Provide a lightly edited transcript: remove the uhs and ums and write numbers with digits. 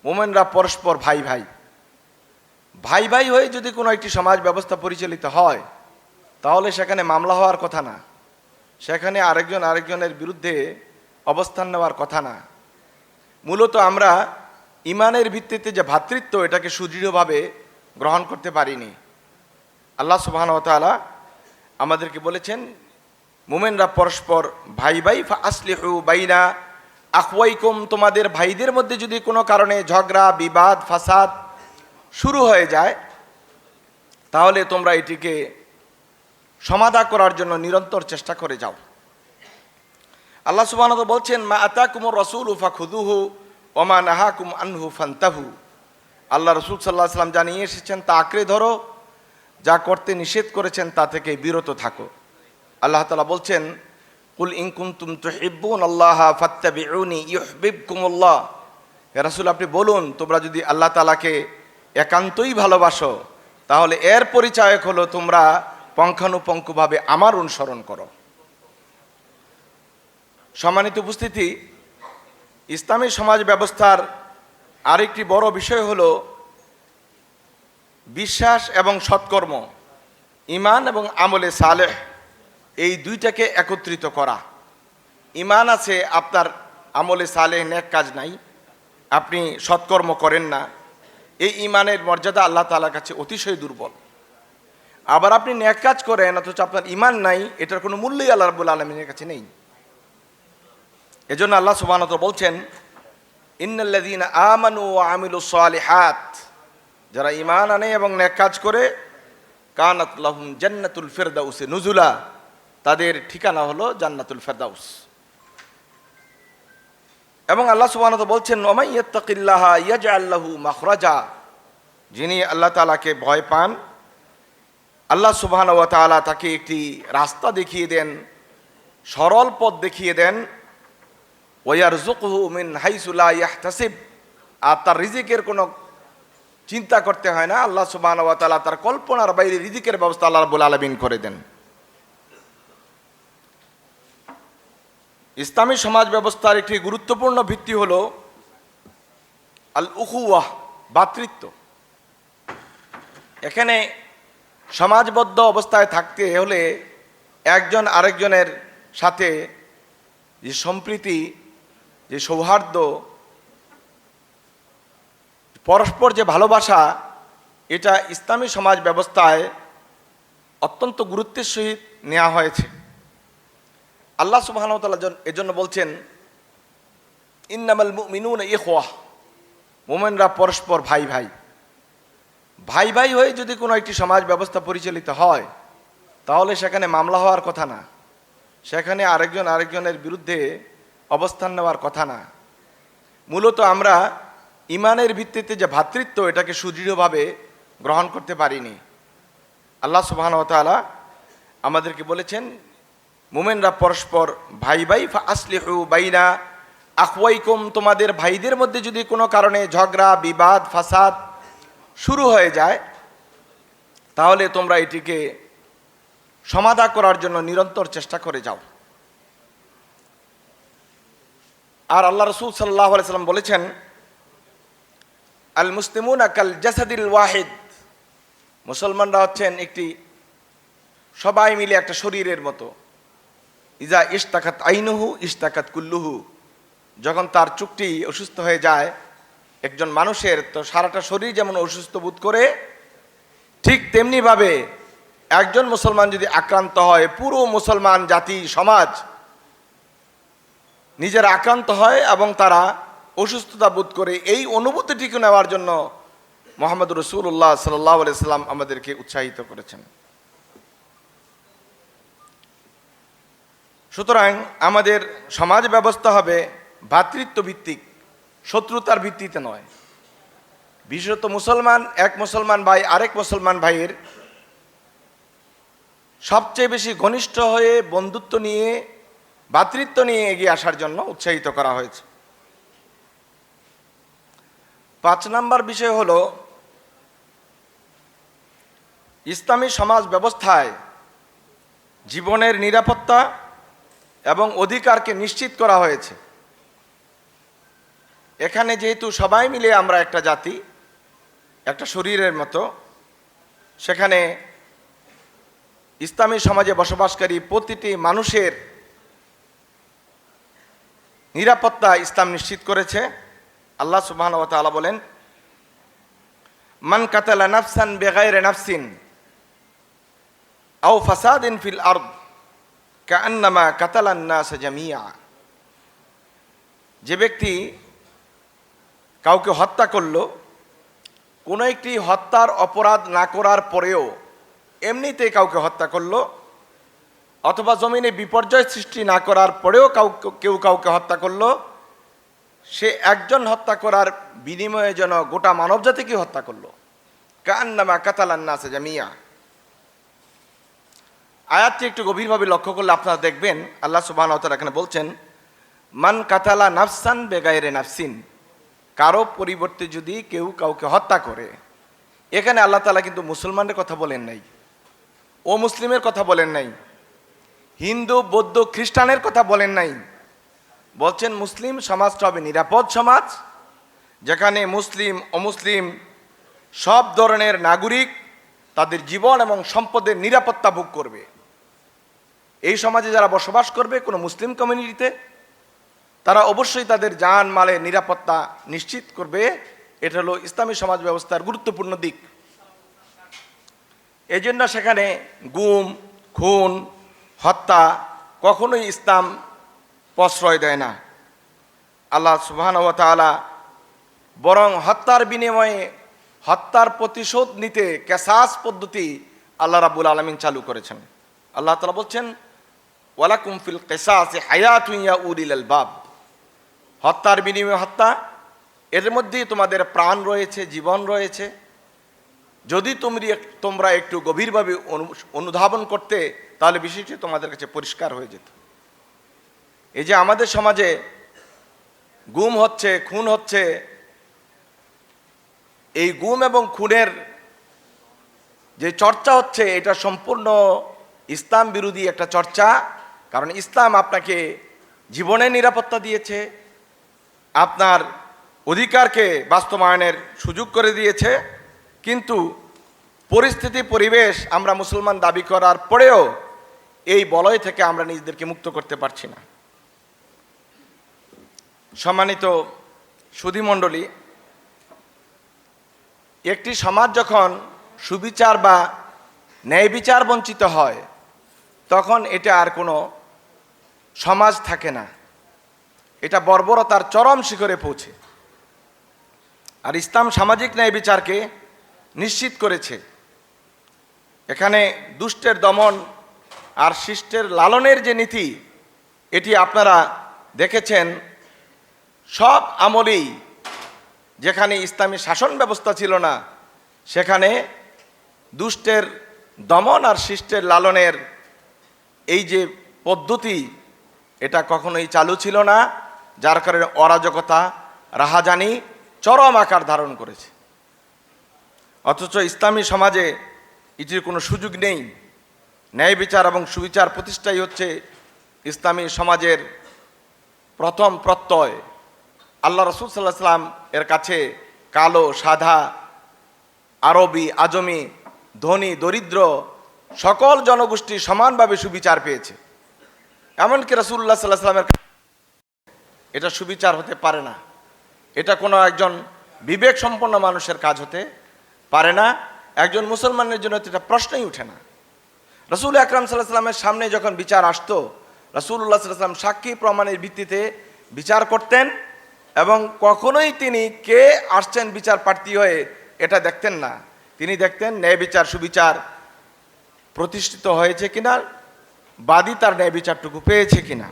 মোমেনরা পরস্পর ভাই ভাই। ভাই ভাই হয়ে যদি কোনো একটি সমাজ ব্যবস্থা পরিচালিত হয় তাহলে সেখানে মামলা হওয়ার কথা না, সেখানে আরেকজন আরেকজনের বিরুদ্ধে অবস্থান নেওয়ার কথা না। মূলত আমরা ইমানের ভিত্তিতে যে ভ্রাতৃত্ব, এটাকে সুদৃঢ়ভাবে গ্রহণ করতে পারিনি। আল্লাহ সুবহানাহু ওয়া তাআলা আমাদেরকে বলেছেন, মুমিনরা পরস্পর ভাই ভাই, ফাসলিহু বাইনা আখওয়াইকুম, তোমাদের ভাইদের মধ্যে যদি কোনো কারণে ঝগড়া, বিবাদ, ফাসাদ শুরু হয়ে যায় তাহলে তোমরা এটিকে সমাধান করার জন্য নিরন্তর চেষ্টা করে যাও। আল্লাহ সুবহানাহু ওয়া তাআলা বলছেন, মা আতাকুমুর রাসূলু ফাখুযুহু ওয়া মা নাহাকুম আনহু ফান্তাহু। আল্লাহ রাসূল সাল্লাল্লাহু আলাইহি ওয়াসাল্লাম জানিয়ে এসেছেন, তা আঁকড়ে ধরো, যা করতে নিষেধ করেছেন তা থেকে বিরত থাকো। আল্লাহ তাআলা বলছেন, কুল ইন কুনতুম তুহিব্বুনাল্লাহা ফাত্তাবিউনি ইউহিব্বুকুমুল্লাহ। হে রাসূল, আপনি বলুন, তোমরা যদি আল্লাহ তাআলাকে একান্তই ভালোবাসো তাহলে এর পরিচায়ক হলো তোমরা পুঙ্খানুপুঙ্খভাবে আমার অনুসরণ করো। সম্মানিত উপস্থিতি, ইসলামী সমাজ ব্যবস্থার আরেকটি বড় বিষয় হলো বিশ্বাস এবং সৎকর্ম, ঈমান এবং আমলে সালেহ, এই দুইটাকে একত্রিত করা। ঈমান আছে, আপনার আমলে সালেহ নেক কাজ নাই, আপনি সৎকর্ম করেন না, এই ঈমানের মর্যাদা আল্লাহ তাআলার কাছে অতিশয় দুর্বল। আবার আপনি নেক কাজ করেন অথচ আপনার ঈমান নাই, এটার কোনো মূল্যই আল্লাহ রাব্বুল আলামিনের কাছে নেই। এজন্য আল্লাহ সুবহানাহু ওয়া তাআলা বলছেন, ইন্নাল্লাযীনা আমানু ওয়া আমিলুস সালিহাত, যারা ঈমান আনে এবং নেক কাজ করে, কানাত লাহুম জান্নাতুল ফিরদাউস নুজুলা, তাদের ঠিকানা হলো জান্নাতুল ফিরদাউস। এবং আল্লাহ সুবহানাহু ওয়া তাআলা বলছেন, ওয়া মান ইয়াত্তাকিল্লাহা ইয়াজআল লাহু মাখরাজা, যিনি আল্লাহ তাআলাকে ভয় পান আল্লাহ সুবহানাহু ওয়া তাআলা তাকে একটি রাস্তা দেখিয়ে দেন, সরল পথ দেখিয়ে দেন। ওয়া ইয়ারযুকুহু মিন হাইসু লা ইয়াহতাসিব, আর তার রিজিকের কোনো চিন্তা করতে হয় না। আল্লাহ সুবহানাহু ওয়া তাআলা তার কল্পনার বাইরে রিজিকের ব্যবস্থা আল্লাহ রাব্বুল আলামিন করে দেন। ইসলামী সমাজ ব্যবস্থার একটি গুরুত্বপূর্ণ ভিত্তি হলো আল উখুওয়াহ, ভ্রাতৃত্ব। এখানে সমাজবদ্ধ অবস্থায় থাকতে হলে একজন আরেকজনের সাথে যে সম্প্রীতি, যে সৌহার্দ্য, পরস্পর যে ভালোবাসা, এটা ইসলামী সমাজ ব্যবস্থায় অত্যন্ত গুরুত্বের সহিত নেওয়া হয়েছে। আল্লাহ সুবহানাহু ওয়া তাআলা এজন্য বলছেন, ইন্নামাল মুমিনুনা ইখওয়াহ, মুমিনরা পরস্পর ভাই ভাই। ভাই ভাই হয়ে যদি কোনো একটি সমাজ ব্যবস্থা পরিচালিত হয় তাহলে সেখানে মামলা হওয়ার কথা না, সেখানে আরেকজন আরেকজনের বিরুদ্ধে অবস্থান নেওয়ার কথা না। মূলত আমরা ঈমানের ভিত্তিতে যে ভ্রাতৃত্ব, এটাকে সুদৃঢ়ভাবে গ্রহণ করতে পারিনি। আল্লাহ সুবহানাহু ওয়া তাআলা আমাদেরকে বলেছেন, মুমিনরা পরস্পর ভাই ভাই, ফাসলিহু বাইনা আখওয়াইকুম, তোমাদের ভাইদের মধ্যে যদি কোনো কারণে ঝগড়া, বিবাদ, ফাসাদ শুরু হয়ে যায় তাহলে তোমরা এটিকে সমাধান করার জন্য নিরন্তর চেষ্টা করে যাও। আর আল্লাহ রাসূল সাল্লাল্লাহু আলাইহি ওয়াসাল্লাম বলেছেন, আল মুসলিমুনা কাল জাসাদিল ওয়াহিদ, মুসলমানরা হচ্ছেন একটি, সবাই মিলে একটা শরীরের মতো। ইজা ইশতাকাত আইনুহু ইশতাকাত কুল্লুহু, যখন তার চোখটি অসুস্থ হয়ে যায় একজন মানুষের, তো সারাটা শরীর যেমন অসুস্থ বোধ করে, ঠিক তেমনিভাবে একজন মুসলমান যদি আক্রান্ত হয় পুরো মুসলমান জাতি, সমাজ নিজের আক্রান্ত হয় এবং তারা অসুস্থতা বোধ করে। এই অনুভূতিটিকে নেওয়ার জন্য মুহাম্মদ রাসূলুল্লাহ সাল্লাল্লাহু আলাইহি ওয়াসাল্লাম আমাদেরকে উৎসাহিত করেছেন। সুতরাং আমাদের সমাজ ব্যবস্থা হবে ভ্রাতৃত্ব ভিত্তিক, শত্রুতার ভিত্তিতে নয়। বিশেষত মুসলমান, এক মুসলমান ভাই আরেক মুসলমান ভাইয়ের সবচেয়ে বেশি ঘনিষ্ঠ হয়ে বন্ধুত্ব নিয়ে, ভ্রাতৃত্ব নিয়ে এগিয়ে আসার জন্য উৎসাহিত করা হয়েছে। 5 নম্বর বিষয় হলো, ইসলামী সমাজ ব্যবস্থায় জীবনের নিরাপত্তা এবং অধিকারকে নিশ্চিত করা হয়েছে। এখানে যেহেতু সবাই মিলে আমরা একটা জাতি, একটা শরীরের মতো, সেখানে ইসলামী সমাজে বসবাসকারী প্রতিটি মানুষের নিরাপত্তা ইসলাম নিশ্চিত করেছে। আল্লাহ সুবহানাহু ওয়া তাআলা বলেন, মান কাতালা নাফসান বিগাইরি নাফসিন আও ফাসাদিন ফিল আরদ কাআন্নামা কাতালান নাস জামিয়া। যে ব্যক্তি কাউকে হত্যা করলো, কোনো একটি হত্যার অপরাধ না করার পরেও এমনিতে কাউকে হত্যা করলো, অথবা জমিনে বিপর্যয় সৃষ্টি না করার পরেও কেউ কাউকে হত্যা করলো, সে একজন হত্যা করার বিনিময়ে যেন গোটা মানবজাতিকে হত্যা করলো। কাআন্নামা কাতালান নাস জামিয়া। আয়াতটি একটু গভীরভাবে লক্ষ্য করলে আপনারা দেখবেন আল্লাহ সুবহানাহু ওয়া তাআলা এখানে বলছেন, মান কাতালা নাফসান বেগাইরে নাফসিন, কারো পরিবর্তে যদি কেউ কাউকে হত্যা করে। এখানে আল্লাহ তাআলা কিন্তু মুসলমানের কথা বলেন নাই, ও মুসলিমের কথা বলেন নাই, হিন্দু বৌদ্ধ খ্রিস্টানের কথা বলেন নাই। বলছেন মুসলিম সমাজটা হবে নিরাপদ সমাজ, যেখানে মুসলিম অমুসলিম সব ধরনের নাগরিক তাদের জীবন এবং সম্পদের নিরাপত্তা ভোগ করবে। এই সমাজে যারা বসবাস করবে কোনো মুসলিম কমিউনিটিতে, তারা অবশ্যই তাদের জান মালের নিরাপত্তা নিশ্চিত করবে। এটা হলো ইসলামী সমাজ ব্যবস্থার গুরুত্বপূর্ণ দিক। এই জন্য সেখানে গুম, খুন, হত্যা কখনোই ইসলাম প্রশ্রয় দেয় না। আল্লাহ সুবহানাহু ওয়া তাআলা বরং হত্যার বিনিময়ে হত্যার প্রতিশোধ নিতে কিসাস পদ্ধতি আল্লাহ রাব্বুল আলামিন চালু করেছেন। আল্লাহ তাআলা বলছেন, ওয়ালাকুম ফিল কিসাসি হায়াতুন ইয়া উলিল আলবাব। হত্যার বিনিময়ে হত্যা, এর মধ্যেই তোমাদের প্রাণ রয়েছে, জীবন রয়েছে। যদি তোমরা একটু গভীরভাবে অনুধাবন করতে, তাহলে বিষয়টি তোমাদের কাছে পরিষ্কার হয়ে যেত। এই যে আমাদের সমাজে গুম হচ্ছে, খুন হচ্ছে, এই গুম এবং খুনের যে চর্চা হচ্ছে, এটা সম্পূর্ণ ইসলাম বিরোধী একটা চর্চা। কারণ ইসলাম আপনাকে জীবনের নিরাপত্তা দিয়েছে, আপনার অধিকারকে বাস্তবায়নের সুযোগ করে দিয়েছে, কিন্তু পরিস্থিতি পরিবেশ আমরা মুসলমান দাবি করার পরেও এই বলয় থেকে আমরা নিজেদেরকে মুক্ত করতে পারছি না। সম্মানিত সুধীমণ্ডলী, একটি সমাজ যখন সুবিচার বা ন্যায় বিচার বঞ্চিত হয়, তখন এটা আর কোনো সমাজ থাকে না, এটা বর্বরতার চরম শিখরে পৌঁছে। আর ইসলাম সামাজিক ন্যায় বিচারকে নিশ্চিত করেছে। এখানে দুষ্টের দমন আর শিষ্টের লালনের যে নীতি, এটি আপনারা দেখেছেন সব আমলেই। যেখানে ইসলামী শাসন ব্যবস্থা ছিল না, সেখানে দুষ্টের দমন আর শিষ্টের লালনের এই যে পদ্ধতি, এটা কখনোই চালু ছিল না, যার কারণে অরাজকতা, রাহাজানি চরম আকার ধারণ করেছে। অথচ ইসলামী সমাজে এটির কোনো সুযোগ নেই। ন্যায় বিচার এবং সুবিচার প্রতিষ্ঠাই হচ্ছে ইসলামী সমাজের প্রথম প্রত্যয়। আল্লাহ রাসূল সাল্লাল্লাহু আলাইহি ওয়াসাল্লাম এর কাছে কালো, সাদা, আরবি, আজমি, ধনী, দরিদ্র সকল জনগোষ্ঠী সমানভাবে সুবিচার পেয়েছে। এমনকি রাসূলুল্লাহ সাল্লাল্লাহু আলাইহি ওয়াসাল্লামের এটা সুবিচার হতে পারে না। এটা কোনো একজন বিবেক সম্পন্ন মানুষের কাজ হতে পারে না। একজন মুসলমানের জন্য এটা প্রশ্নই উঠে না। রাসূল আকরাম সাল্লাল্লাহু আলাইহি ওয়াসাল্লামের সামনে যখন বিচার আসতো, রাসূলুল্লাহ সাল্লাল্লাহু আলাইহি ওয়াসাল্লাম সাক্ষী প্রমাণের ভিত্তিতে বিচার করতেন, এবং কখনোই তিনি কে আসছেন বিচার প্রার্থী হয়ে এটা দেখতেন না। তিনি দেখতেন ন্যায় বিচার সুবিচার প্রতিষ্ঠিত হয়েছে কিনা, বাদী তার ন্যায় বিচারটুকু পেয়েছে কিনা।